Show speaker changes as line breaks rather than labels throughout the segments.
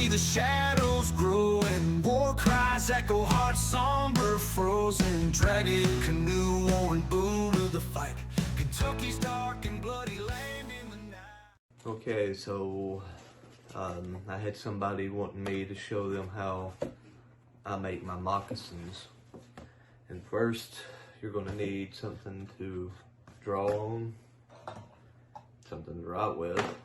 the shadows grow, and war cries echo, hearts somber, frozen. Dragon canoe, worn boot of the fight. Kentucky's dark and bloody land in the night.
Okay, so I had somebody wanting me to show them how I make my moccasins. And first, you're going to need something to draw on, something to write with,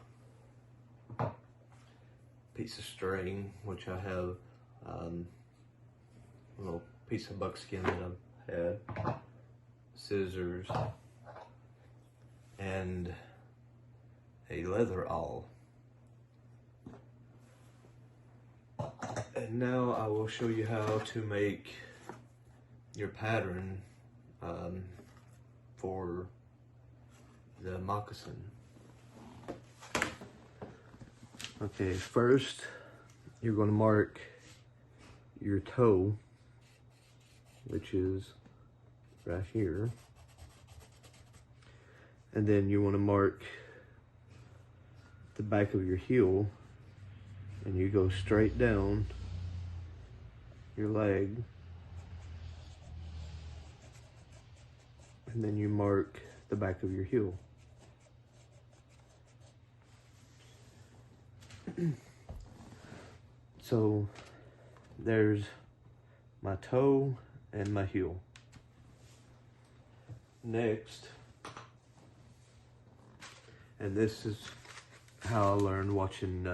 piece of string, which I have a little piece of buckskin that I've had, scissors, and a leather awl. And now I will show you how to make your pattern for the moccasin. Okay, first you're going to mark your toe, which is right here, and then you want to mark the back of your heel, and you go straight down your leg, and then you mark the back of your heel. So there's my toe and my heel. Next, and this is how I learned watching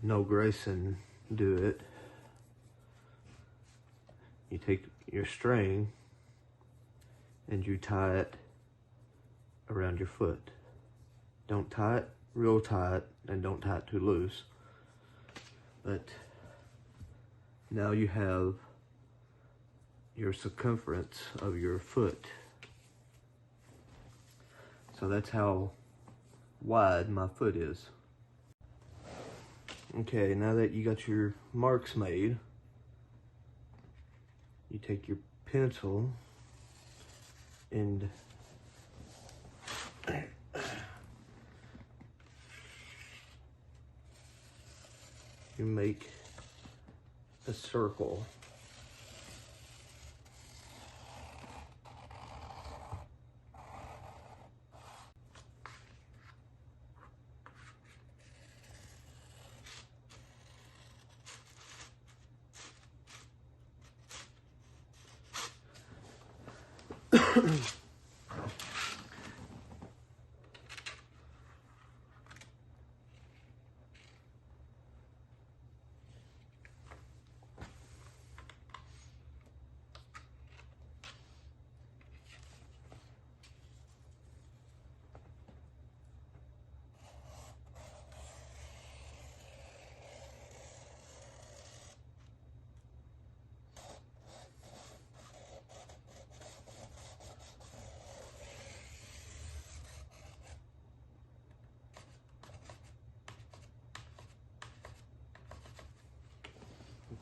No Grayson do it. You take your string and you tie it around your foot. Don't tie it real tight and don't tie it too loose. But now you have your circumference of your foot. So that's how wide my foot is. Okay, now that you got your marks made, you take your pencil and you make a circle.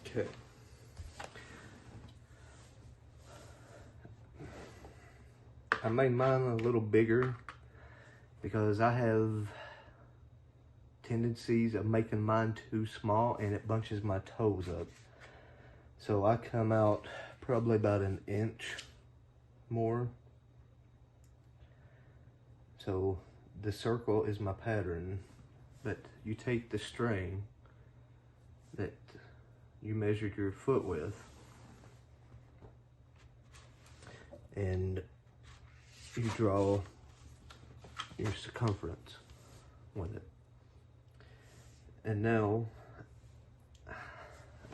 Okay. I made mine a little bigger because I have tendencies of making mine too small and it bunches my toes up. So I come out probably about an inch more. So the circle is my pattern, but you take the string that you measured your foot with and you draw your circumference with it. And now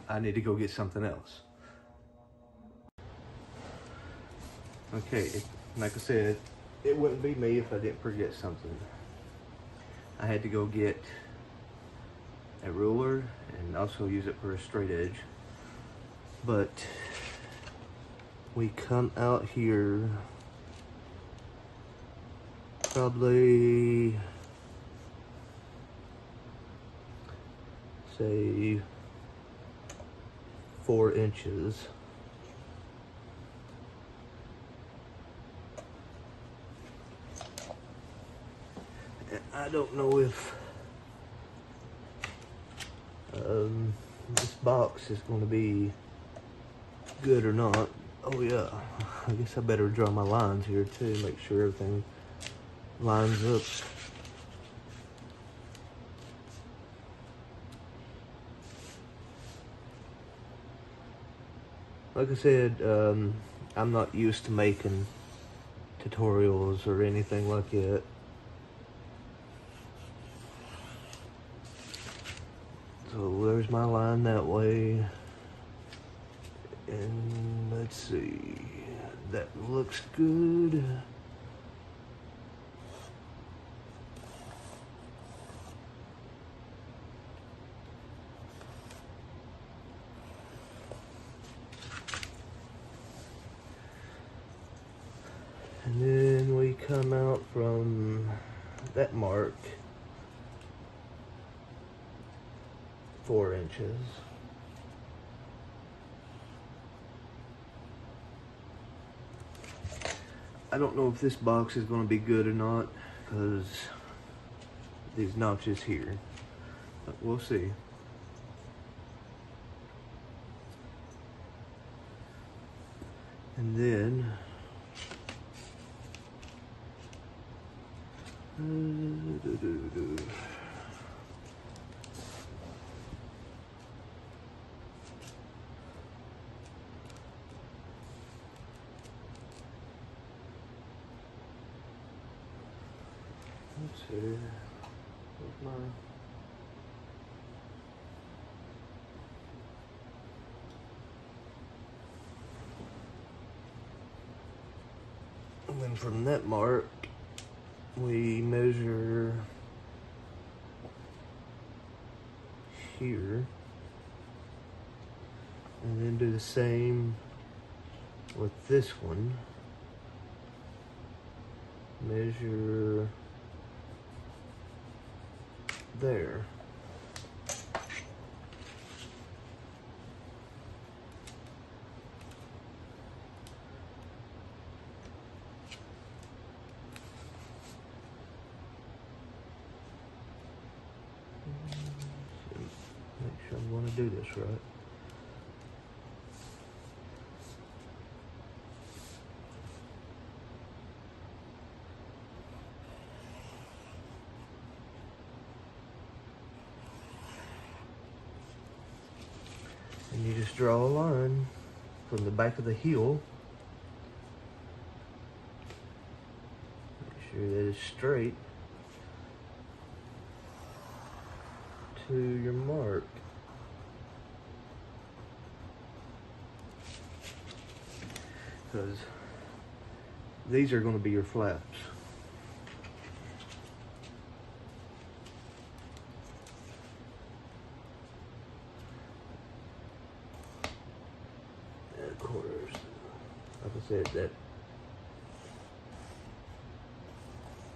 I need to go get something else. Okay, like I said, it wouldn't be me if I didn't forget something. I had to go get a ruler and also use it for a straight edge. But we come out here probably, say, 4 inches. I don't know if this box is going to be good or not. Oh yeah, I guess I better draw my lines here too, make sure everything lines up. Like I said, I'm not used to making tutorials or anything like that. So there's my line that way. And let's see, that looks good. And then we come out from that mark 4 inches. I don't know if this box is going to be good or not because these notches here, but we'll see. And then let's see, where's my and then from that mark we measure here and then do the same with this one. Measure there. Make sure I'm going to do this right. And you just draw a line from the back of the heel. Make sure that it's straight to your mark. Because these are going to be your flaps. And of course, like I said, that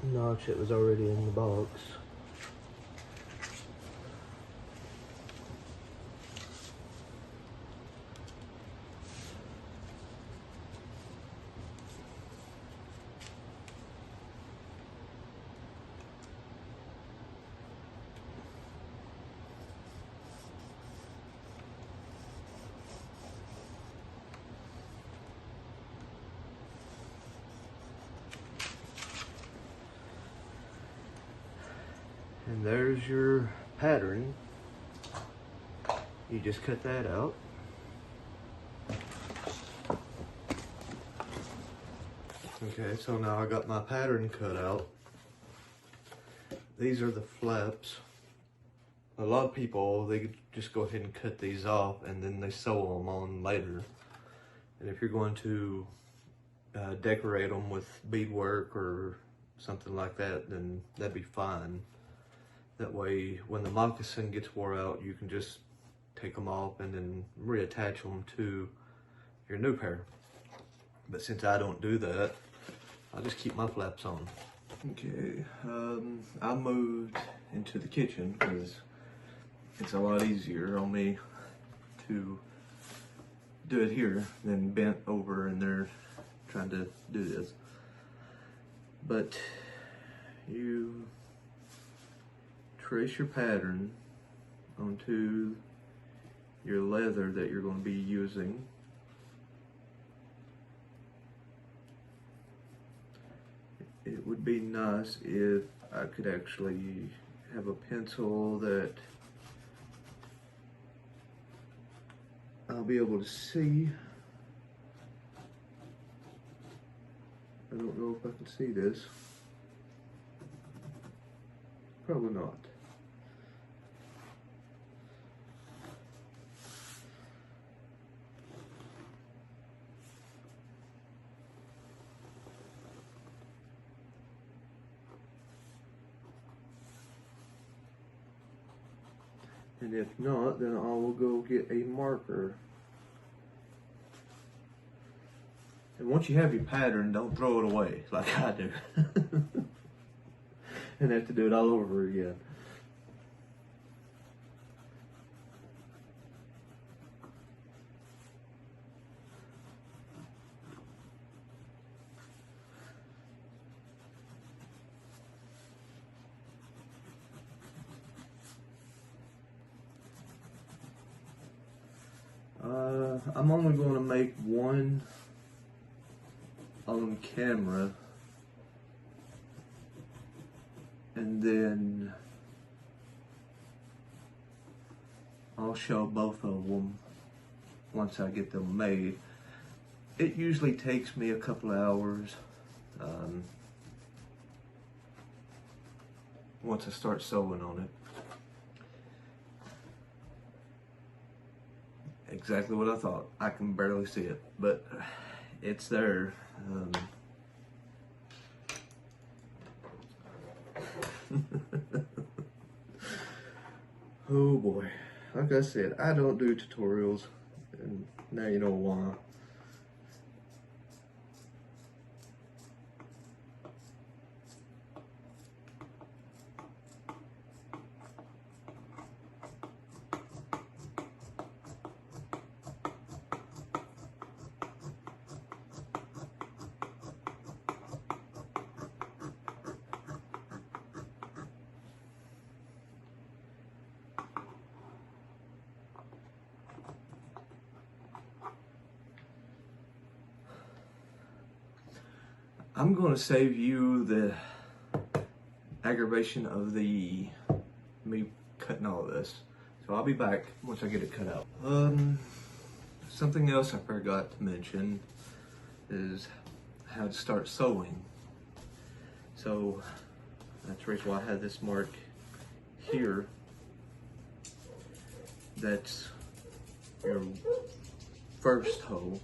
notch that was already in the box. And there's your pattern. You just cut that out. Okay, so now I got my pattern cut out. These are the flaps. A lot of people, they just go ahead and cut these off and then they sew them on later. And if you're going to decorate them with beadwork or something like that, then that'd be fine. That way, when the moccasin gets wore out, you can just take them off and then reattach them to your new pair. But since I don't do that, I'll just keep my flaps on. Okay, I moved into the kitchen because it's a lot easier on me to do it here than bent over in there trying to do this. But you trace your pattern onto your leather that you're going to be using. It would be nice if I could actually have a pencil that I'll be able to see. I don't know if I can see this. Probably not. And if not, then I will go get a marker. And once you have your pattern, don't throw it away like I do. And have to do it all over again. I'm only going to make one on camera, and then I'll show both of them once I get them made. It usually takes me a couple of hours once I start sewing on it. Exactly what I thought. I can barely see it, but it's there. Oh boy. Like I said, I don't do tutorials, and now you know why. I'm going to save you the aggravation of me cutting all of this. So I'll be back once I get it cut out. Something else I forgot to mention is how to start sewing. So that's the reason why I had this mark here. That's your first hole,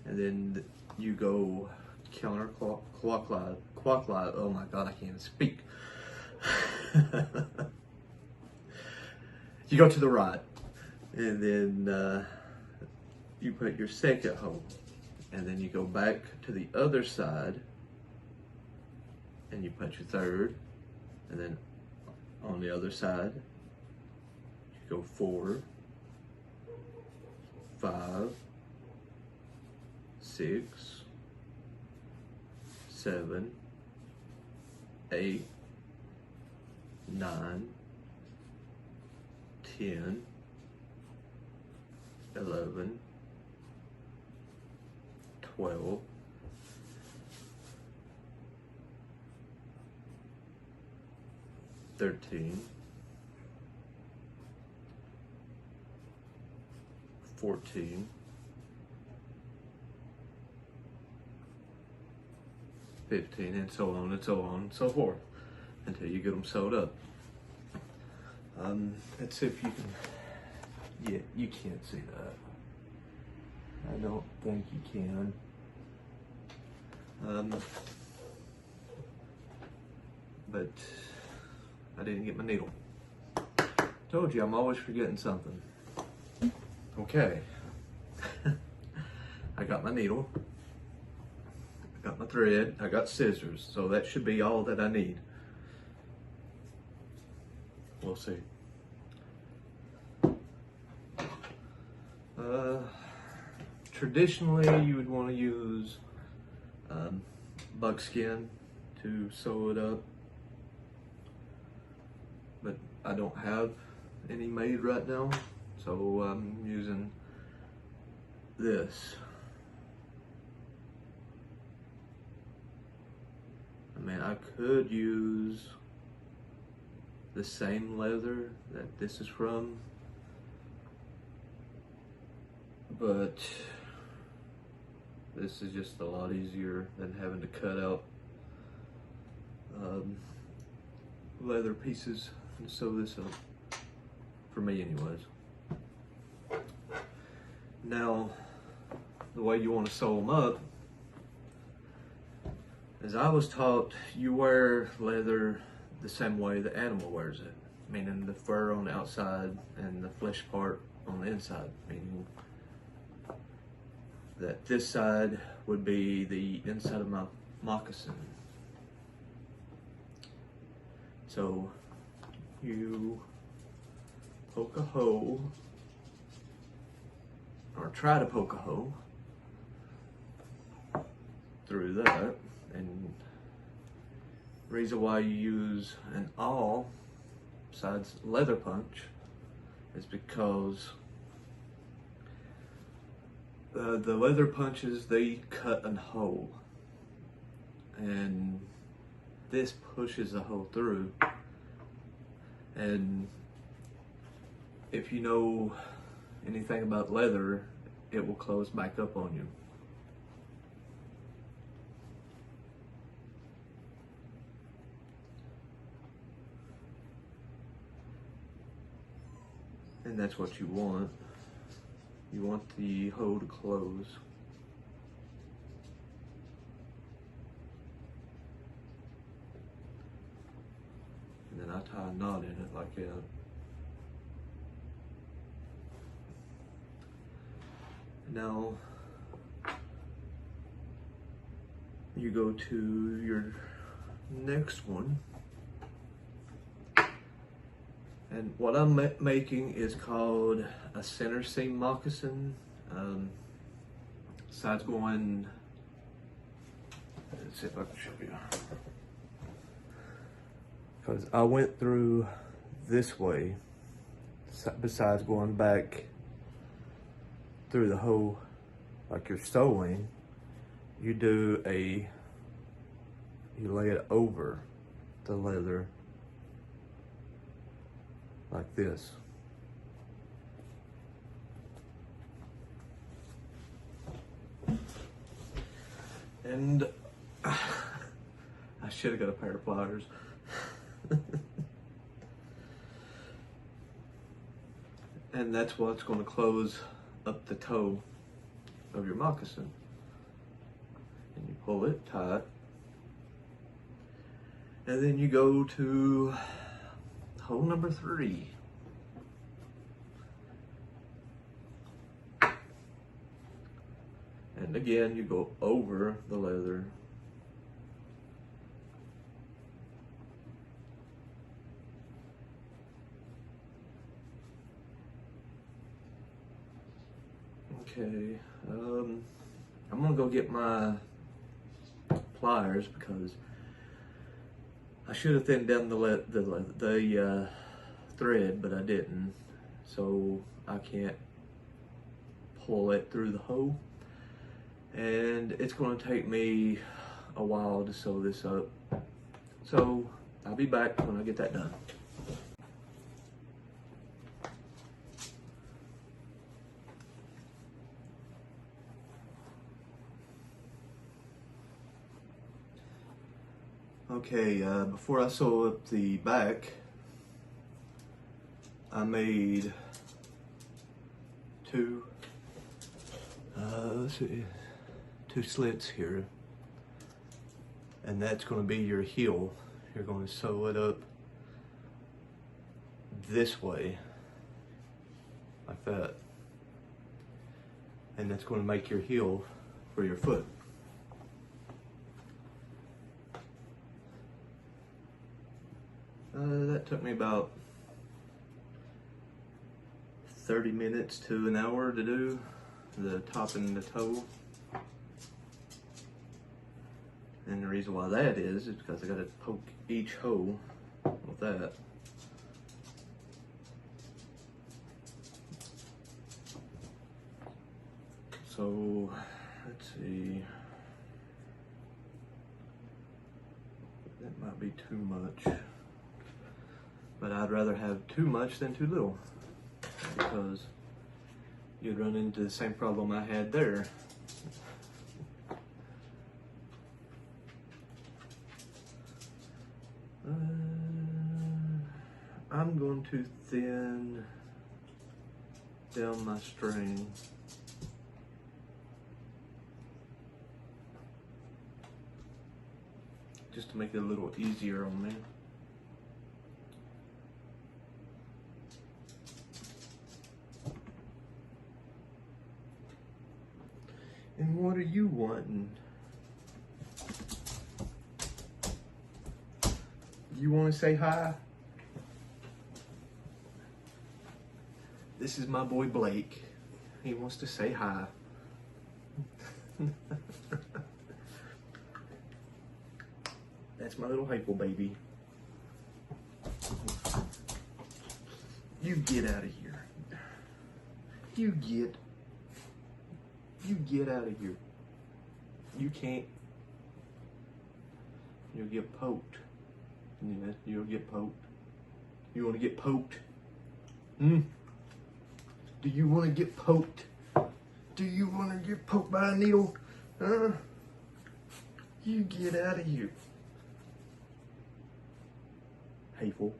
and then you go counterclockwise. Oh my God, I can't even speak. You go to the right, and then you put your second hole, and then you go back to the other side, and you put your third, and then on the other side, you go 4, 5, 6, 7, 8, 9, 10, 11, 12, 13, 14, 15, and so on and so on and so forth until you get them sewed up. Let's see if you can. Yeah, you can't see that. I don't think you can. But I didn't get my needle. Told you, I'm always forgetting something. Okay. I got my needle. I got my thread. I got scissors. So that should be all that I need. We'll see. Traditionally, you would want to use buckskin to sew it up, but I don't have any made right now, So I'm using this. I mean, I could use the same leather that this is from, but this is just a lot easier than having to cut out leather pieces and sew this up, for me anyways. Now, the way you want to sew them up, as I was taught, you wear leather the same way the animal wears it, meaning the fur on the outside and the flesh part on the inside, meaning that this side would be the inside of my moccasin. So you poke a hole, or try to poke a hole through that, and the reason why you use an awl besides leather punch is because the leather punches, they cut a hole, and this pushes a hole through. And if you know anything about leather, it will close back up on you. And that's what you want. You want the hole to close. And then I tie a knot in it like that. Now, you go to your next one. And what I'm making is called a center seam moccasin. Sides going, let's see if I can show you. Because I went through this way, besides going back through the hole like you're sewing, you lay it over the leather like this. And I should have got a pair of pliers. And that's what's going to close up the toe of your moccasin. And you pull it tight. And then you go to hole number 3. And again, you go over the leather. Okay, I'm gonna go get my pliers because I should have thinned down the thread, but I didn't, so I can't pull it through the hole, and it's going to take me a while to sew this up. So I'll be back when I get that done. Okay, before I sew up the back, I made two slits here, and that's going to be your heel. You're going to sew it up this way, like that, and that's going to make your heel for your foot. That took me about 30 minutes to an hour to do, the top and the toe. And the reason why that is because I got to poke each hole with that. So, let's see. That might be too much. But I'd rather have too much than too little, because you'd run into the same problem I had there. I'm going to thin down my string. Just to make it a little easier on me. And what are you wanting? You want to say hi? This is my boy Blake. He wants to say hi. That's my little April baby. You get out of here. You get out of here. You can't. You'll get poked. Yeah, you'll get poked. You want to get poked? Do you want to get poked? Do you want to get poked by a needle? You get out of here. Hateful.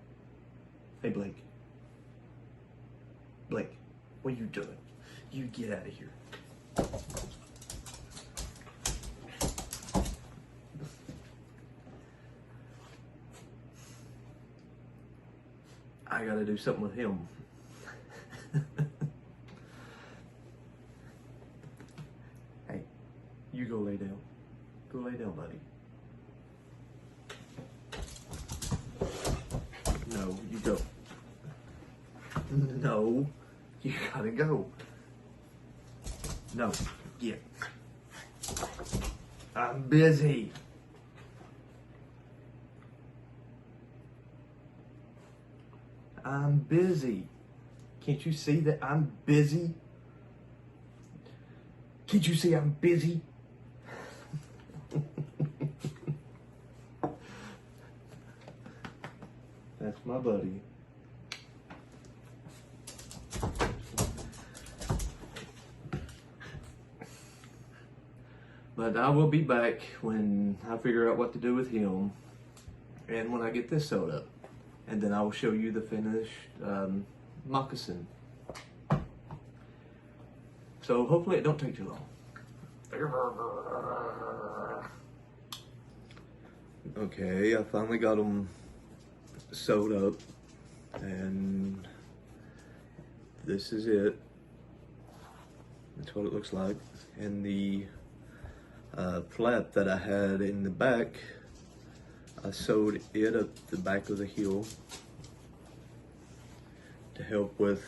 Hey, Blake. Blake, what are you doing? You get out of here. I gotta do something with him. Hey, you go lay down. Go lay down, buddy. No, you go. No, you gotta go. No, get. I'm busy. I'm busy. Can't you see that I'm busy? Can't you see I'm busy? That's my buddy. But I will be back when I figure out what to do with him and when I get this sewed up. And then I will show you the finished moccasin. So hopefully it don't take too long. Okay, I finally got them sewed up, and this is it. That's what it looks like. And the flap that I had in the back, I sewed it up the back of the heel to help with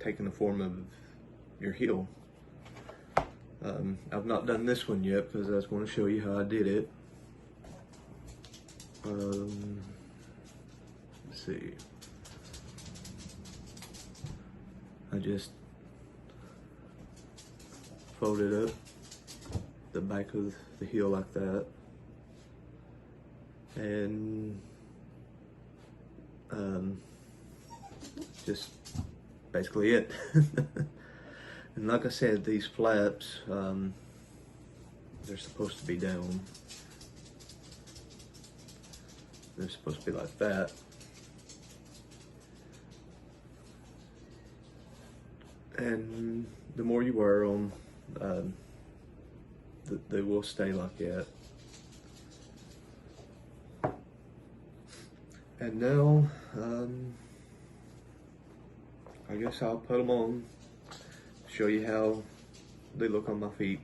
taking the form of your heel. I've not done this one yet because I was going to show you how I did it. Let's see. I just folded up the back of the heel like that, and just basically it. And like I said, these flaps, they're supposed to be down. They're supposed to be like that. And the more you wear them, they will stay like that. And now, I guess I'll put them on, show you how they look on my feet.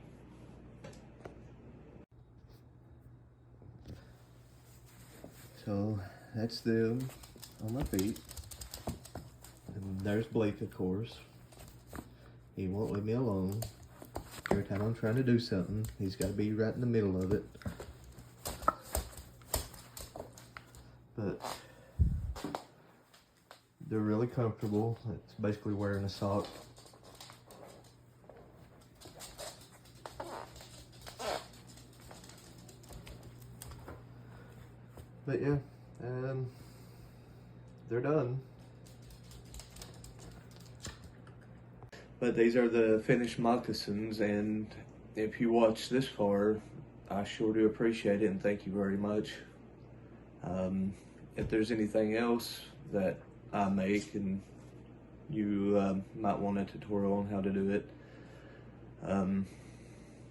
So that's them on my feet. And there's Blake, of course. He won't leave me alone. Every time I'm trying to do something, he's got to be right in the middle of it. But they're really comfortable. It's basically wearing a sock. But yeah, they're done. But these are the finished moccasins, and if you watch this far, I sure do appreciate it and thank you very much. If there's anything else that I make and you might want a tutorial on how to do it,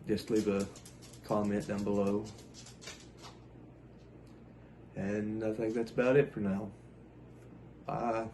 just leave a comment down below. And I think that's about it for now. Bye.